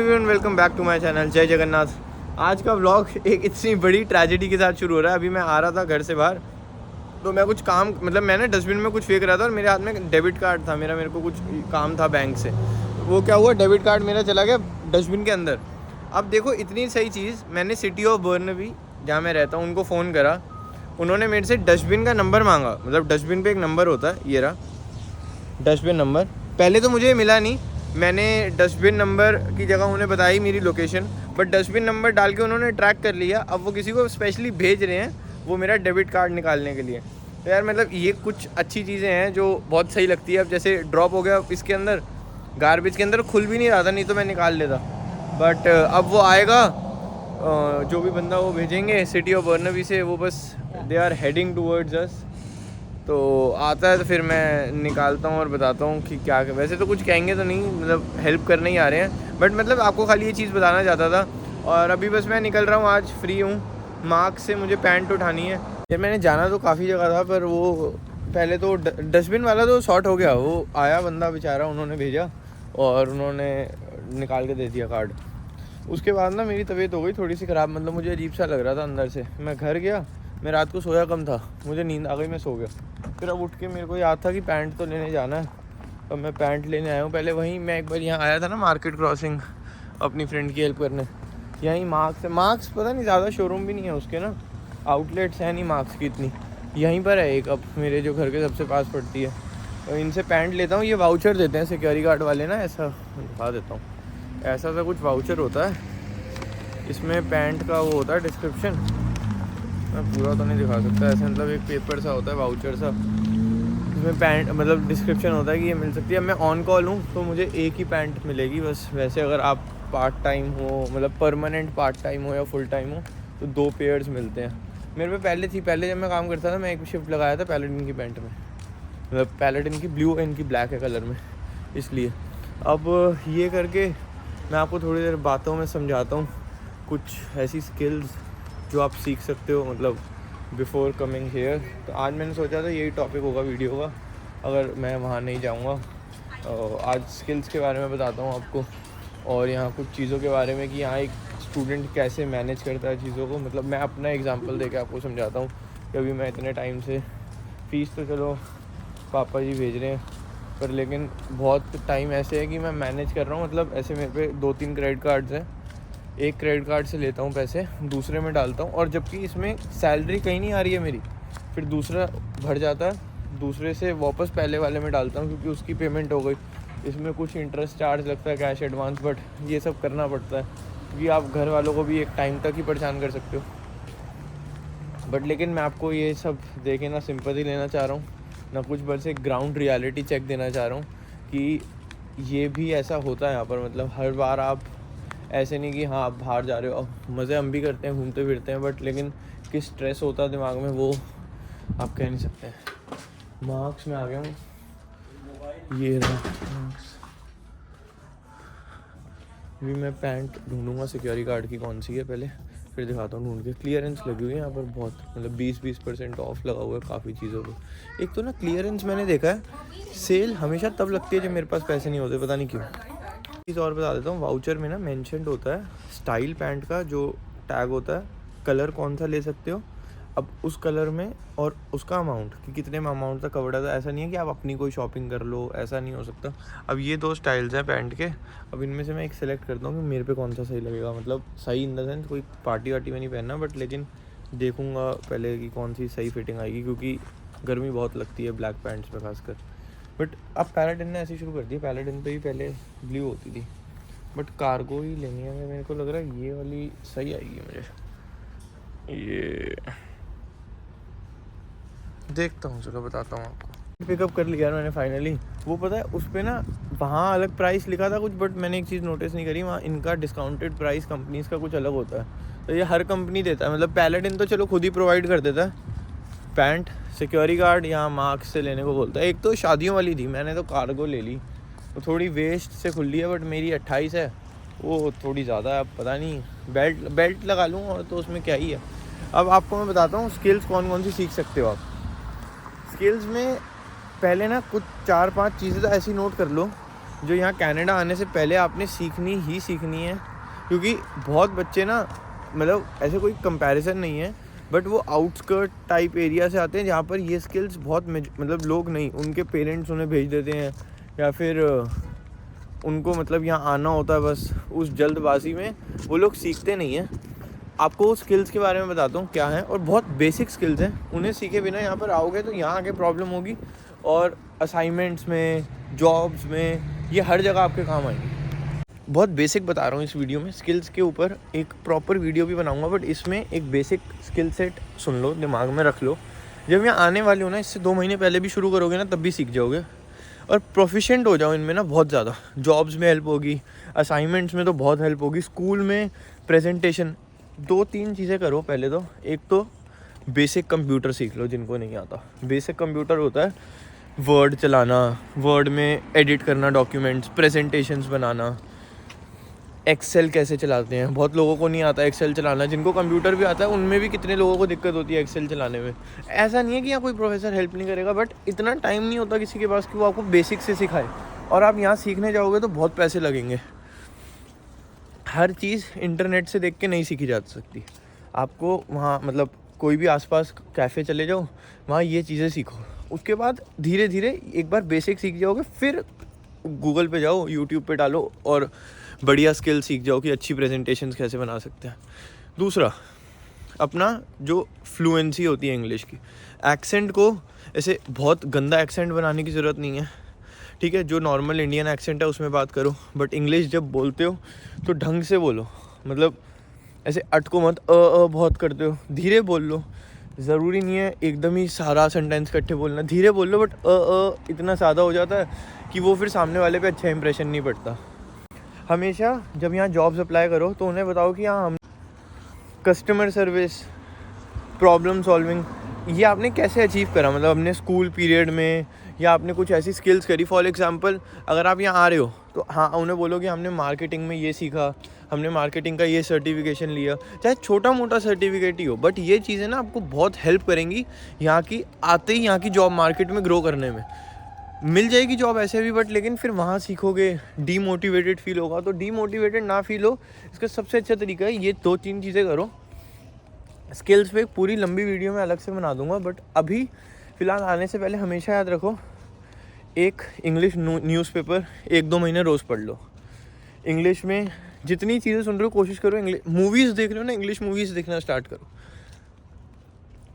Welcome back to my channel जय जगन्नाथ। आज का व्लॉग एक इतनी बड़ी ट्रेजेडी के साथ शुरू हो रहा है। अभी मैं आ रहा था घर से बाहर, तो मैं कुछ काम मैंने डस्टबिन में कुछ फेंक रहा था और मेरे हाथ में डेबिट कार्ड था मेरे को कुछ काम था बैंक से। वो क्या हुआ, डेबिट कार्ड मेरा चला गया डस्टबिन के अंदर। अब देखो इतनी सही चीज़, मैंने सिटी ऑफ बर्नबी जहाँ मैं रहता हूँ उनको फ़ोन करा। उन्होंने मेरे से डस्टबिन का नंबर मांगा, डस्टबिन पे एक नंबर होता है, ये रहा डस्टबिन नंबर। पहले तो मुझे मिला नहीं, मैंने डस्टबिन नंबर की जगह उन्हें बताई मेरी लोकेशन, बट डस्टबिन नंबर डाल के उन्होंने ट्रैक कर लिया। अब वो किसी को स्पेशली भेज रहे हैं वो मेरा डेबिट कार्ड निकालने के लिए। तो यार ये कुछ अच्छी चीज़ें हैं जो बहुत सही लगती है। अब जैसे ड्रॉप हो गया इसके अंदर, गार्बेज के अंदर, खुल भी नहीं रहा था, नहीं तो मैं निकाल लेता। बट अब वो आएगा, जो भी बंदा वो भेजेंगे सिटी ऑफ बर्नबी से, वो बस they are heading towards us. तो आता है तो फिर मैं निकालता हूँ और बताता हूँ कि क्या। वैसे तो कुछ कहेंगे तो नहीं, हेल्प करने ही आ रहे हैं, बट आपको खाली ये चीज़ बताना चाहता था। और अभी बस मैं निकल रहा हूँ, आज फ्री हूँ। मार्क से मुझे पैंट उठानी है यार। मैंने जाना तो काफ़ी जगह था, पर वो पहले तो डस्टबिन वाला तो शॉर्ट हो गया। वो आया बंदा बेचारा, उन्होंने भेजा और उन्होंने निकाल के दे दिया कार्ड। उसके बाद ना मेरी तबीयत हो गई थोड़ी सी ख़राब, मुझे अजीब सा लग रहा था अंदर से। मैं घर गया, मैं रात को सोया कम था, मुझे नींद आ गई, मैं सो गया। फिर अब उठ के मेरे को याद था कि पैंट तो लेने जाना है, अब मैं पैंट लेने आया हूँ। पहले वहीं मैं एक बार यहाँ आया था ना मार्केट क्रॉसिंग, अपनी फ्रेंड की हेल्प करने। यहीं मार्क्स पता नहीं, ज़्यादा शोरूम भी नहीं है उसके ना, आउटलेट्स हैं नहीं मार्क्स की इतनी। यहीं पर है एक, अब मेरे जो घर के सबसे पास पड़ती है। तो इनसे पैंट लेता हूँ, ये वाउचर देते हैं सिक्योरिटी गार्ड वाले ना, ऐसा दिखा देता हूँ, ऐसा सा कुछ वाउचर होता है। इसमें पैंट का वो होता है डिस्क्रिप्शन, मैं पूरा तो नहीं दिखा सकता, ऐसे एक पेपर सा होता है वाउचर सा, इसमें पैंट डिस्क्रिप्शन होता है कि ये मिल सकती है। मैं ऑन कॉल हूँ तो मुझे एक ही पैंट मिलेगी बस। वैसे अगर आप पार्ट टाइम हो, परमानेंट पार्ट टाइम हो या फुल टाइम हो, तो 2 पेयर्स मिलते हैं। मेरे पे पहले जब मैं काम करता था, मैं एक शिफ्ट लगाया था पैलेडिन की पैंट में, पैलेडिन की ब्लू, इनकी ब्लैक है कलर में, इसलिए। अब ये करके मैं आपको थोड़ी देर बातों में समझाता हूँ कुछ ऐसी स्किल्स जो आप सीख सकते हो बिफ़ोर कमिंग हेयर। तो आज मैंने सोचा था यही टॉपिक होगा वीडियो का, अगर मैं वहाँ नहीं जाऊँगा। आज स्किल्स के बारे में बताता हूँ आपको, और यहाँ कुछ चीज़ों के बारे में कि यहाँ एक स्टूडेंट कैसे मैनेज करता है चीज़ों को। मैं अपना एग्जांपल देके आपको समझाता हूँ कि अभी मैं इतने टाइम से, फ़ीस तो चलो पापा जी भेज रहे हैं, पर लेकिन बहुत टाइम ऐसे है कि मैं मैनेज कर रहा हूँ। ऐसे मेरे पे 2-3 क्रेडिट कार्ड्स हैं, एक क्रेडिट कार्ड से लेता हूँ पैसे, दूसरे में डालता हूँ, और जबकि इसमें सैलरी कहीं नहीं आ रही है मेरी, फिर दूसरा भर जाता है, दूसरे से वापस पहले वाले में डालता हूँ क्योंकि उसकी पेमेंट हो गई। इसमें कुछ इंटरेस्ट चार्ज लगता है, कैश एडवांस, बट ये सब करना पड़ता है क्योंकि आप घर वालों को भी एक टाइम तक ही परेशान कर सकते हो। बट लेकिन मैं आपको ये सब देके ना सिंपैथी लेना चाह रहा हूँ ना कुछ, बस एक ग्राउंड रियलिटी चेक देना चाह रहा हूँ कि ये भी ऐसा होता है यहाँ पर। हर बार आप ऐसे नहीं कि हाँ आप बाहर जा रहे हो, अब मज़े हम भी करते हैं, घूमते फिरते हैं, बट लेकिन किस स्ट्रेस होता है दिमाग में वो आप कह नहीं सकते। मार्क्स में आ गया हूँ, ये रहा मार्क्स। अभी मैं पैंट ढूंढूंगा सिक्योरिटी गार्ड की कौन सी है पहले, फिर दिखाता हूँ ढूंढ के। क्लियरेंस लगी हुई है यहाँ पर बहुत, 20% ऑफ लगा हुआ है काफ़ी चीज़ों को। एक तो ना क्लियरेंस मैंने देखा है, सेल हमेशा तब लगती है जब मेरे पास पैसे नहीं होते, पता नहीं क्यों। चीज़ और बता देता हूँ, वाउचर में ना मेंशन्ड होता है स्टाइल पैंट का जो टैग होता है, कलर कौन सा ले सकते हो, अब उस कलर में, और उसका अमाउंट कि कितने अमाउंट तक कवर्ड है। ऐसा नहीं है कि आप अपनी कोई शॉपिंग कर लो, ऐसा नहीं हो सकता। अब ये 2 स्टाइल्स हैं पैंट के, अब इनमें से मैं एक सेलेक्ट करता हूँ कि मेरे पे कौन सा सही लगेगा। सही इन द सेंस कोई पार्टी वार्टी में नहीं पहनना, बट लेकिन देखूँगा पहले कि कौन सी सही फिटिंग आएगी, क्योंकि गर्मी बहुत लगती है ब्लैक पैंट्स में खासकर। बट अब पैलेडिन ने ऐसी शुरू कर दी, पैलेडिन पे भी पहले ब्लू होती थी, बट कार्गो ही लेनी है। मेरे को लग रहा है ये वाली सही आएगी मुझे, ये देखता हूँ, चलो बताता हूँ आपको। पिकअप कर लिया मैंने फाइनली। वो पता है उस पर ना वहाँ अलग प्राइस लिखा था कुछ, बट मैंने एक चीज़ नोटिस नहीं करी, वहाँ इनका डिस्काउंटेड प्राइस कंपनीज़ का कुछ अलग होता है। तो ये हर कंपनी देता है, पैलेडिन तो चलो खुद ही प्रोवाइड कर देता है पैंट, सिक्योरिटी गार्ड यहाँ मार्क्स से लेने को बोलता है। एक तो शादियों वाली थी, मैंने तो कार्गो ले ली, तो थोड़ी वेस्ट से खुल ली है, बट मेरी 28 है, वो थोड़ी ज़्यादा है। अब पता नहीं, बेल्ट लगा लूँ और तो उसमें क्या ही है। अब आपको मैं बताता हूँ स्किल्स कौन कौन सी सीख सकते हो आप। स्किल्स में पहले ना कुछ 4-5 चीज़ें तो ऐसी नोट कर लो जो यहाँ कनाडा आने से पहले आपने सीखनी ही सीखनी है, क्योंकि बहुत बच्चे ना, मतलब ऐसे कोई कंपैरिजन नहीं है, बट वो आउटस्कर्ट टाइप एरिया से आते हैं जहाँ पर ये स्किल्स बहुत मतलब लोग नहीं, उनके पेरेंट्स उन्हें भेज देते हैं या फिर उनको मतलब यहाँ आना होता है, बस उस जल्दबाजी में वो लोग सीखते नहीं हैं। आपको स्किल्स के बारे में बताता हूँ क्या है, और बहुत बेसिक स्किल्स हैं, उन्हें सीखे बिना यहाँ पर आओगे तो यहाँ आके प्रॉब्लम होगी, और असाइनमेंट्स में, जॉब्स में, ये हर जगह आपके काम आएंगे। बहुत बेसिक बता रहा हूँ इस वीडियो में, स्किल्स के ऊपर एक प्रॉपर वीडियो भी बनाऊंगा, बट इसमें एक बेसिक स्किल सेट सुन लो, दिमाग में रख लो। जब यहाँ आने वाले हो ना, इससे 2 महीने पहले भी शुरू करोगे ना, तब भी सीख जाओगे और प्रोफिशिएंट हो जाओ इनमें ना बहुत ज़्यादा। जॉब्स में हेल्प होगी, असाइनमेंट्स में तो बहुत हेल्प होगी, स्कूल में प्रेजेंटेशन, 2-3 चीज़ें करो पहले तो। एक तो बेसिक कंप्यूटर सीख लो, जिनको नहीं आता। बेसिक कंप्यूटर होता है वर्ड चलाना, वर्ड में एडिट करना डॉक्यूमेंट्स, प्रेजेंटेशंस बनाना, एक्सेल कैसे चलाते हैं, बहुत लोगों को नहीं आता एक्सेल चलाना। जिनको कंप्यूटर भी आता है उनमें भी कितने लोगों को दिक्कत होती है एक्सेल चलाने में। ऐसा नहीं है कि यहाँ कोई प्रोफेसर हेल्प नहीं करेगा, बट इतना टाइम नहीं होता किसी के पास कि वो आपको बेसिक से सिखाए। और आप यहाँ सीखने जाओगे तो बहुत पैसे लगेंगे। हर चीज़ इंटरनेट से देख के नहीं सीखी जा सकती। आपको वहाँ मतलब कोई भी आसपास कैफ़े चले जाओ, वहाँ ये चीज़ें सीखो, उसके बाद धीरे धीरे एक बार बेसिक सीख जाओगे, फिर गूगल पे जाओ, यूट्यूब पे डालो और बढ़िया स्किल सीख जाओ कि अच्छी प्रेजेंटेशंस कैसे बना सकते हैं। दूसरा, अपना जो फ्लुएंसी होती है इंग्लिश की, एक्सेंट को ऐसे बहुत गंदा एक्सेंट बनाने की ज़रूरत नहीं है, ठीक है। जो नॉर्मल इंडियन एक्सेंट है उसमें बात करो, बट इंग्लिश जब बोलते हो तो ढंग से बोलो, मतलब ऐसे अटको मत, बहुत करते हो, धीरे बोल लो। ज़रूरी नहीं है एकदम ही सारा सेंटेंस इकट्ठे बोलना, धीरे बोल लो, बट इतना सादा हो जाता है कि वो फिर सामने वाले पे अच्छा इंप्रेशन नहीं पड़ता। हमेशा जब यहाँ जॉब्स अप्लाई करो तो उन्हें बताओ कि हाँ, हम कस्टमर सर्विस, प्रॉब्लम सॉल्विंग, ये आपने कैसे अचीव करा, मतलब अपने स्कूल पीरियड में, या आपने कुछ ऐसी स्किल्स करी। फॉर एग्जांपल, अगर आप यहाँ आ रहे हो तो हाँ, उन्हें बोलो कि हमने मार्केटिंग में ये सीखा, हमने मार्केटिंग का ये सर्टिफिकेशन लिया, चाहे छोटा मोटा सर्टिफिकेट ही हो, बट ये चीज़ें ना आपको बहुत हेल्प करेंगी यहाँ की आते ही यहाँ की जॉब मार्केट में ग्रो करने में। मिल जाएगी जॉब ऐसे भी, बट लेकिन फिर वहाँ सीखोगे, डीमोटिवेटेड फील होगा। तो डीमोटिवेटेड ना फील हो, इसका सबसे अच्छा तरीका है ये 2-3 चीज़ें करो। स्किल्स पे एक पूरी लंबी वीडियो में अलग से बना दूंगा, बट अभी फ़िलहाल आने से पहले हमेशा याद रखो, एक इंग्लिश न्यूज़पेपर 1-2 महीने रोज़ पढ़ लो। इंग्लिश में जितनी चीज़ें सुन रहे हो कोशिश करो, इंग्लिश मूवीज़ देख रहे हो ना, इंग्लिश मूवीज़ देखना स्टार्ट करो।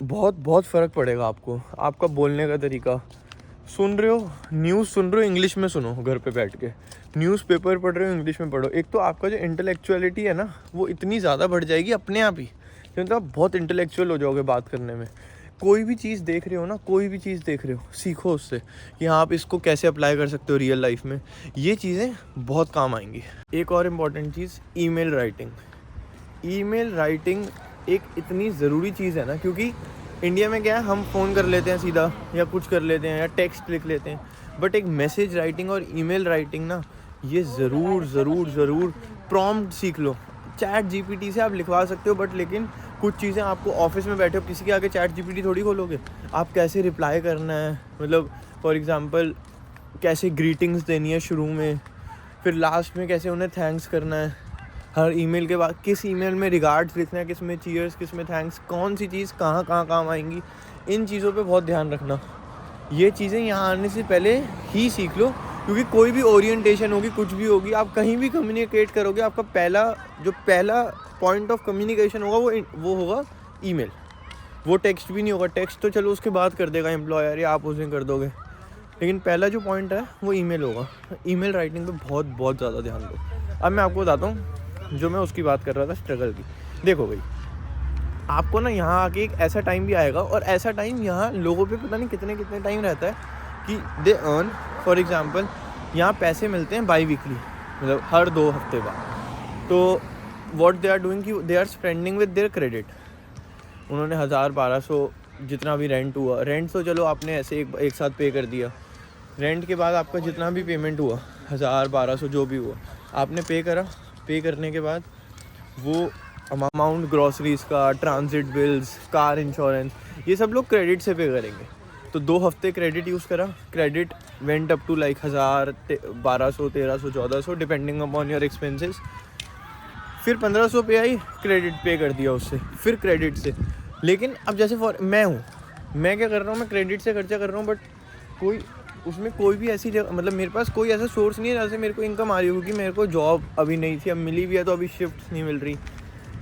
बहुत बहुत फ़र्क पड़ेगा आपको, आपका बोलने का तरीका। सुन रहे हो, न्यूज़ सुन रहे हो, इंग्लिश में सुनो, घर पे बैठ के न्यूज़पेपर पढ़ रहे हो, इंग्लिश में पढ़ो। एक तो आपका जो इंटेलेक्चुअलिटी है ना, वो इतनी ज़्यादा बढ़ जाएगी अपने आप ही, क्योंकि आप बहुत इंटेलेक्चुअल हो जाओगे बात करने में। कोई भी चीज़ देख रहे हो ना, कोई भी चीज़ देख रहे हो, सीखो उससे कि हाँ, आप इसको कैसे अप्लाई कर सकते हो रियल लाइफ में। ये चीज़ें बहुत काम आएंगी। एक और इम्पॉर्टेंट चीज़, ईमेल राइटिंग। ईमेल राइटिंग एक इतनी ज़रूरी चीज़ है ना, क्योंकि इंडिया में क्या है, हम फ़ोन कर लेते हैं सीधा, या कुछ कर लेते हैं, या टेक्स्ट लिख लेते हैं, बट एक मैसेज राइटिंग और ईमेल राइटिंग ना, ये ज़रूर प्रॉम्प्ट सीख लो। चैट जीपीटी से आप लिखवा सकते हो, बट लेकिन कुछ चीज़ें आपको ऑफिस में बैठे हो, किसी के आगे चैट जीपीटी थोड़ी खोलोगे। आप कैसे रिप्लाई करना है, मतलब फॉर एग्जांपल कैसे ग्रीटिंग्स देनी है शुरू में, फिर लास्ट में कैसे उन्हें थैंक्स करना है। हर ईमेल के बाद किस ईमेल में रिगार्ड्स लिखना है, किस में चीयर्स, किस में थैंक्स, कौन सी चीज़ कहाँ काम आएंगी, इन चीज़ों पे बहुत ध्यान रखना। ये चीज़ें यहाँ आने से पहले ही सीख लो, क्योंकि कोई भी ओरिएंटेशन होगी, कुछ भी होगी, आप कहीं भी कम्युनिकेट करोगे, आपका पहला पॉइंट ऑफ कम्युनिकेशन होगा वो होगा ईमेल। वो टेक्स्ट भी नहीं होगा, टेक्स्ट तो चलो उसके बाद कर देगा एम्प्लॉयर, या आप उसमें कर दोगे, लेकिन पहला जो पॉइंट है वो ईमेल होगा। ईमेल राइटिंग पे बहुत ज़्यादा ध्यान दो। अब मैं आपको बताता हूँ जो मैं उसकी बात कर रहा था, स्ट्रगल की। देखो भाई, आपको ना यहाँ आके एक ऐसा टाइम भी आएगा, और ऐसा टाइम यहाँ लोगों पे पता नहीं कितने टाइम रहता है कि दे अर्न, फॉर एग्जांपल यहाँ पैसे मिलते हैं बाई वीकली, मतलब हर 2 हफ्ते बाद। तो व्हाट दे आर डूइंग कि they are spending with their credit. उन्होंने 1000-1200 जितना भी रेंट हुआ, रेंट तो चलो आपने ऐसे एक साथ पे कर दिया, रेंट के बाद आपका जितना भी पेमेंट हुआ 1000-1200 जो भी हुआ आपने पे करा। पे करने के बाद वो अमाउंट ग्रॉसरीज़ का, ट्रांजिट बिल्स, कार इंश्योरेंस, ये सब लोग क्रेडिट से पे करेंगे। तो 2 हफ्ते क्रेडिट यूज़ करा, credit went up to like 1000, 1200, 1300, 1400 depending upon your expenses. फिर 1500 पे आई, क्रेडिट पे कर दिया उससे, फिर क्रेडिट से। लेकिन अब जैसे मैं क्या कर रहा हूँ, मैं क्रेडिट से खर्चा कर रहा हूँ, बट उसमें कोई भी ऐसी जगह, मतलब मेरे पास कोई ऐसा सोर्स नहीं है जहाँ से मेरे को इनकम आ रही हो, क्योंकि मेरे को जॉब अभी नहीं थी, अब मिली भी है तो अभी शिफ्ट नहीं मिल रही।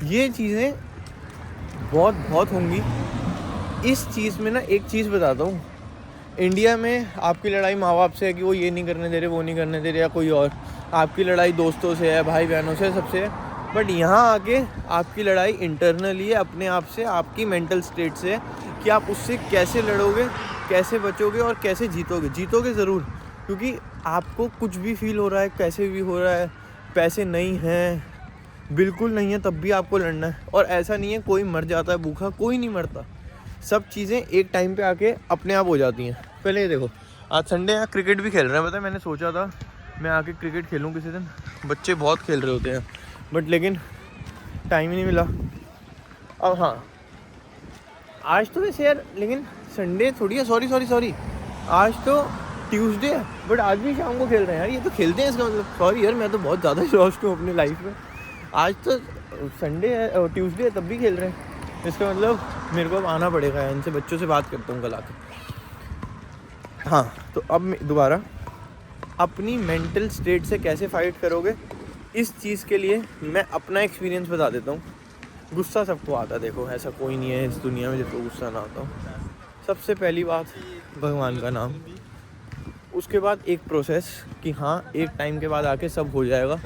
ये चीज़ें बहुत होंगी। इस चीज़ में ना एक चीज़ बताता हूँ, इंडिया में आपकी लड़ाई माँ बाप से है कि वो ये नहीं करने दे रहे, वो नहीं करने दे रहे, या कोई और, आपकी लड़ाई दोस्तों से है, भाई बहनों से, सबसे है। बट यहाँ आके आपकी लड़ाई इंटरनली है, अपने आप से, आपकी मेंटल स्टेट से है कि आप उससे कैसे लड़ोगे, कैसे बचोगे और कैसे जीतोगे ज़रूर। क्योंकि आपको कुछ भी फील हो रहा है, कैसे भी हो रहा है, पैसे नहीं हैं, बिल्कुल नहीं है, तब भी आपको लड़ना है। और ऐसा नहीं है कोई मर जाता है भूखा, कोई नहीं मरता। सब चीज़ें एक टाइम पे आके अपने आप हो जाती हैं। पहले ये देखो, आज संडे है, क्रिकेट भी खेल रहे हैं। पता है, मैंने सोचा था मैं आके क्रिकेट खेलूँ किसी दिन, बच्चे बहुत खेल रहे होते हैं, बट लेकिन टाइम ही नहीं मिला। अब हाँ, आज तो वैसे यार, लेकिन संडे थोड़ी है, सॉरी, आज तो ट्यूसडे है, बट आज भी शाम को खेल रहे हैं यार। ये तो खेलते हैं, इसका मतलब सॉरी यार, मैं तो बहुत ज़्यादा लॉस्ट हूँ अपनी लाइफ में। आज तो संडे है और ट्यूसडे है, तब भी खेल रहे हैं। इसका मतलब मेरे को अब आना पड़ेगा, इनसे बच्चों से बात करता हूँ कल आकर। हाँ, तो अब दोबारा अपनी मेंटल स्टेट से कैसे फाइट करोगे, इस चीज़ के लिए मैं अपना एक्सपीरियंस बता देता हूँ। गुस्सा सबको आता है, देखो ऐसा कोई नहीं है इस दुनिया में जिसको गुस्सा ना आता हो। सबसे पहली बात भगवान का नाम, उसके बाद एक प्रोसेस कि हाँ एक टाइम के बाद आके सब हो जाएगा,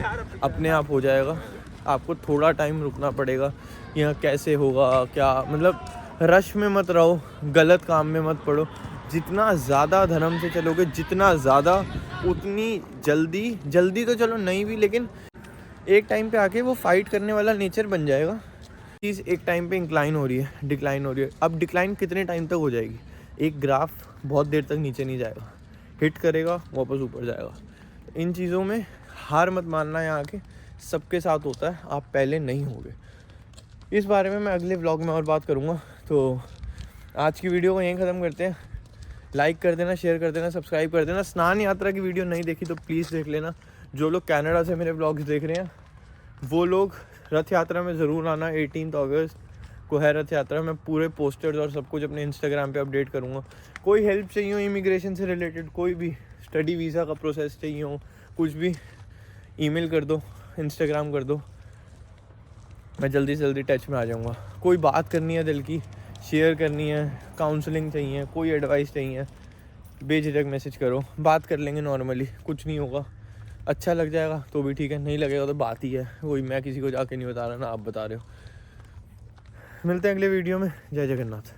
अपने आप हो जाएगा। आपको थोड़ा टाइम रुकना पड़ेगा, यहाँ कैसे होगा क्या, मतलब रश में मत रहो, गलत काम में मत पड़ो। जितना ज़्यादा धर्म से चलोगे, जितना ज़्यादा, उतनी जल्दी तो चलो नहीं भी, लेकिन एक टाइम पे आके वो फाइट करने वाला नेचर बन जाएगा। चीज़ एक टाइम पे डिक्लाइन हो रही है। अब डिक्लाइन कितने टाइम तक हो जाएगी? एक ग्राफ बहुत देर तक नीचे नहीं जाएगा, हिट करेगा वापस ऊपर जाएगा। इन चीज़ों में हार मत मानना, यहाँ आके सबके साथ होता है, आप पहले नहीं होगे। इस बारे में मैं अगले व्लॉग में और बात करूँगा। तो आज की वीडियो को यहीं ख़त्म करते हैं। लाइक कर देना, शेयर कर देना, सब्सक्राइब कर देना। स्नान यात्रा की वीडियो नहीं देखी तो प्लीज़ देख लेना। जो लोग कनाडा से मेरे व्लॉग्स देख रहे हैं वो लोग रथ यात्रा में ज़रूर आना। 18 अगस्त को है रथ यात्रा। मैं पूरे पोस्टर्स और सब कुछ अपने इंस्टाग्राम पे अपडेट करूँगा। कोई हेल्प चाहिए हो इमिग्रेशन से रिलेटेड, कोई भी स्टडी वीज़ा का प्रोसेस चाहिए हो, कुछ भी, ईमेल कर दो, इंस्टाग्राम कर दो, मैं जल्दी से जल्दी टच में आ जाऊँगा। कोई बात करनी है दिल की, शेयर करनी है, काउंसलिंग चाहिए, कोई एडवाइस चाहिए, बेझिझक मैसेज करो, बात कर लेंगे नॉर्मली, कुछ नहीं होगा। अच्छा लग जाएगा तो भी ठीक है, नहीं लगेगा तो बात ही है, वही मैं किसी को जाके नहीं बता रहा ना, आप बता रहे हो। मिलते हैं अगले वीडियो में। जय जगन्नाथ।